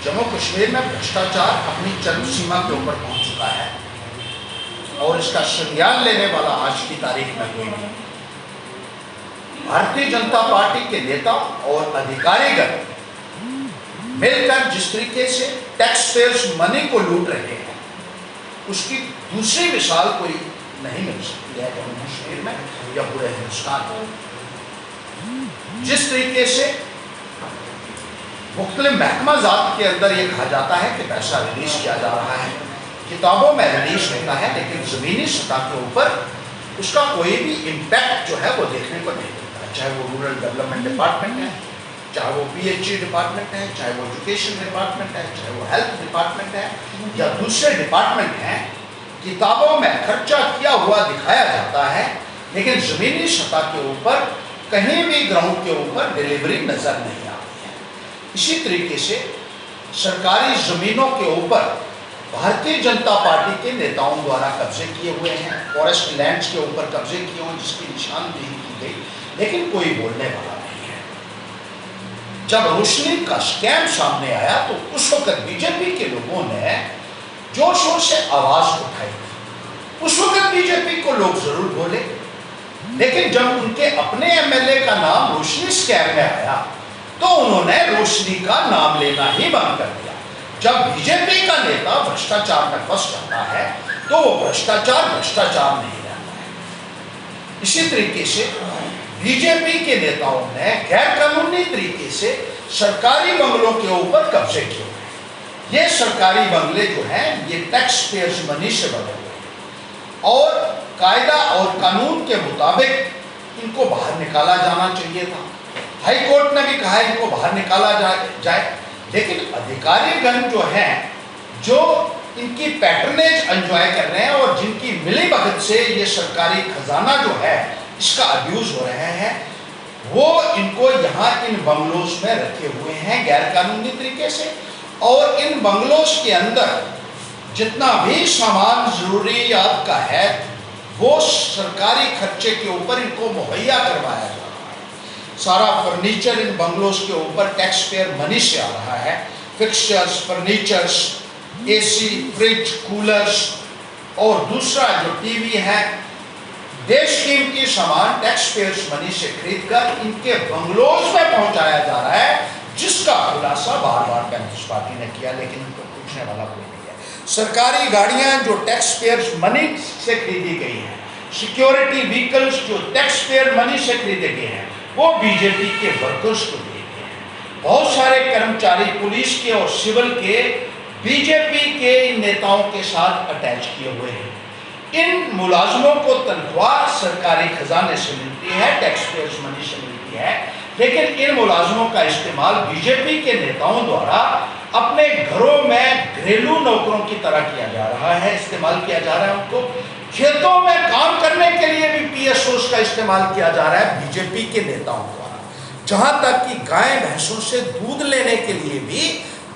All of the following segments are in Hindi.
जम्मू कश्मीर में भ्रष्टाचार अपनी चरम सीमा के ऊपर पहुंच चुका है और इसका संज्ञान लेने वाला आज की तारीख में कोई नहीं। भारतीय जनता पार्टी के नेता और अधिकारीगण मिलकर जिस तरीके से टैक्स पेयर्स मनी को लूट रहे हैं, उसकी दूसरी मिसाल कोई नहीं मिल सकती है जम्मू कश्मीर में या पूरे हिंदुस्तान में। जिस तरीके से मुख्तलिफ महकमा जात के अंदर ये कहा जाता है कि पैसा रिलीज किया जा रहा है, किताबों में रिलीज होता है, लेकिन ज़मीनी सतह के ऊपर उसका कोई भी इम्पैक्ट जो है वो देखने को नहीं मिलता है। चाहे वो रूरल डेवलपमेंट डिपार्टमेंट है, चाहे वो PHE डिपार्टमेंट है, चाहे वो एजुकेशन डिपार्टमेंट है, चाहे वो हेल्थ डिपार्टमेंट है या दूसरे डिपार्टमेंट हैं, किताबों में खर्चा किया हुआ दिखाया जाता है, लेकिन ज़मीनी सतह के ऊपर कहीं भी ग्राउंड के ऊपर डिलीवरी नज़र नहीं आती है। इसी तरीके से सरकारी ज़मीनों के ऊपर भारतीय जनता पार्टी के नेताओं द्वारा कब्जे किए हुए हैं, फॉरेस्ट लैंड्स के ऊपर कब्जे किए हुए जिसकी निशानदेही की गई, लेकिन कोई बोलने वाला नहीं है। जब रोशनी का स्कैम सामने आया तो उस वक्त बीजेपी के लोगों ने जोर शोर से आवाज उठाई। उस वक्त बीजेपी को लोग जरूर बोले, लेकिन जब उनके अपने MLA का नाम रोशनी स्कैम में आया तो उन्होंने रोशनी का नाम लेना ही बंद कर दिया। जब बीजेपी का नेता भ्रष्टाचार में फंस जाता है तो वो भ्रष्टाचार नहीं रहता है। इसी तरीके से बीजेपी के नेताओं ने गैर कानूनी तरीके से सरकारी बंगलों के ऊपर कब्जे किए हुए। ये सरकारी बंगले जो हैं ये टैक्स पेयर्स मनी से बने हुए हैं और कायदा और कानून के मुताबिक इनको बाहर निकाला जाना चाहिए था। हाई कोर्ट ने भी कहा इनको बाहर निकाला जाए, लेकिन अधिकारीगण जो हैं, जो इनकी पैटर्नेज एंजॉय कर रहे हैं और जिनकी मिली भगत से ये सरकारी खजाना जो है इसका अब्यूज हो रहे हैं, वो इनको यहाँ इन बंगलोज में रखे हुए हैं गैर कानूनी तरीके से। और इन बंगलोज के अंदर जितना भी सामान जरूरियात का है वो सरकारी खर्चे के ऊपर इनको मुहैया करवाया जा रहा है। सारा फर्नीचर इन बंगलोज के ऊपर टैक्स पेयर मनी से आ रहा है। Fixtures, furnitures, AC, fridge, coolers और दूसरा जो टीवी है, बेशकीमती सामान टैक्स पेयर्स मनी से खरीदकर इनके बंगलोज में पहुंचाया जा रहा है, जिसका खुलासा बार बार कांग्रेस पार्टी ने किया, लेकिन उनको पूछने वाला कोई नहीं है। सरकारी गाड़ियां जो टैक्स पेयर्स मनी से खरीदी गई हैं, सिक्योरिटी व्हीकल्स जो टैक्स पेयर मनी से खरीदे गए हैं, वो बीजेपी के वर्कर्स को दिए गए हैं। बहुत सारे कर्मचारी पुलिस के और सिविल के बीजेपी के नेताओं के साथ अटैच किए हुए हैं। इन मुलाजमों को तनख्वाह सरकारी खजाने से मिलती है, टैक्स पेयर्स मनी से मिलती है, लेकिन इन मुलाजमों का इस्तेमाल बीजेपी के नेताओं द्वारा अपने घरों में घरेलू नौकरों की तरह किया जा रहा है, इस्तेमाल किया जा रहा है। उनको खेतों में काम करने के लिए भी PSOs का इस्तेमाल किया जा रहा है बीजेपी के नेताओं द्वारा। जहां तक कि गाय भैंसों से दूध लेने के लिए भी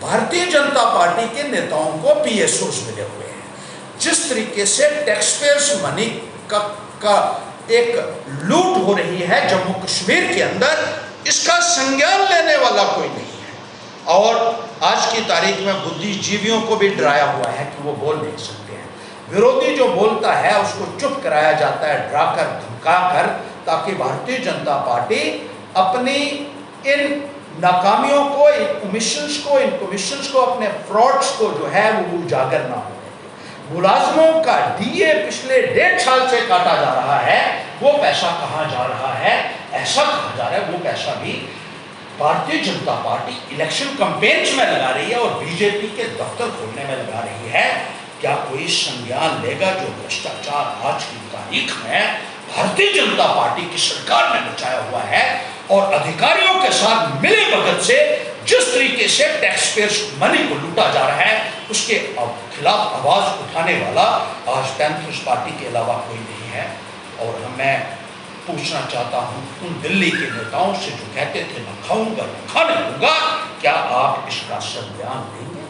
भारतीय जनता पार्टी के नेताओं को PSOs मिले हुए हैं। जिस तरीके से टैक्स पेयर्स मनी का एक लूट हो रही है जम्मू कश्मीर के अंदर, इसका संज्ञान लेने वाला कोई नहीं है। और आज की तारीख में बुद्धिजीवियों को भी डराया हुआ है कि वो बोल नहीं सकते हैं। विरोधी जो बोलता है उसको चुप कराया जाता है, डराकर धमकाकर, ताकि भारतीय जनता पार्टी अपनी इन नाकामियों को, इन कमीशंस को, अपने फ्रॉड्स को जो है वो उजागर ना हो। मुलाजमों का DA पिछले 1.5 साल से काटा जा रहा है, वो पैसा कहाँ जा रहा है? ऐसा कहा जा रहा है वो पैसा भी Bharatiya Janata party election campaigns में लगा रही है और बीजेपी के दफ्तर खोलने में लगा रही है। क्या कोई संज्ञान लेगा जो भ्रष्टाचार आज की तारीख में भारतीय जनता पार्टी की सरकार ने बचाया हुआ है और अधिकारियों के साथ मिले भगत से जिस तरीके से टैक्स पेयर्स मनी को लूटा जा रहा है, उसके खिलाफ आवाज उठाने वाला आज पैंथर्स पार्टी के अलावा कोई नहीं है। और मैं पूछना चाहता हूं उन दिल्ली के नेताओं से जो कहते थे न खाऊंगा न खाने दूंगा, क्या आप इसका संज्ञान लेंगे?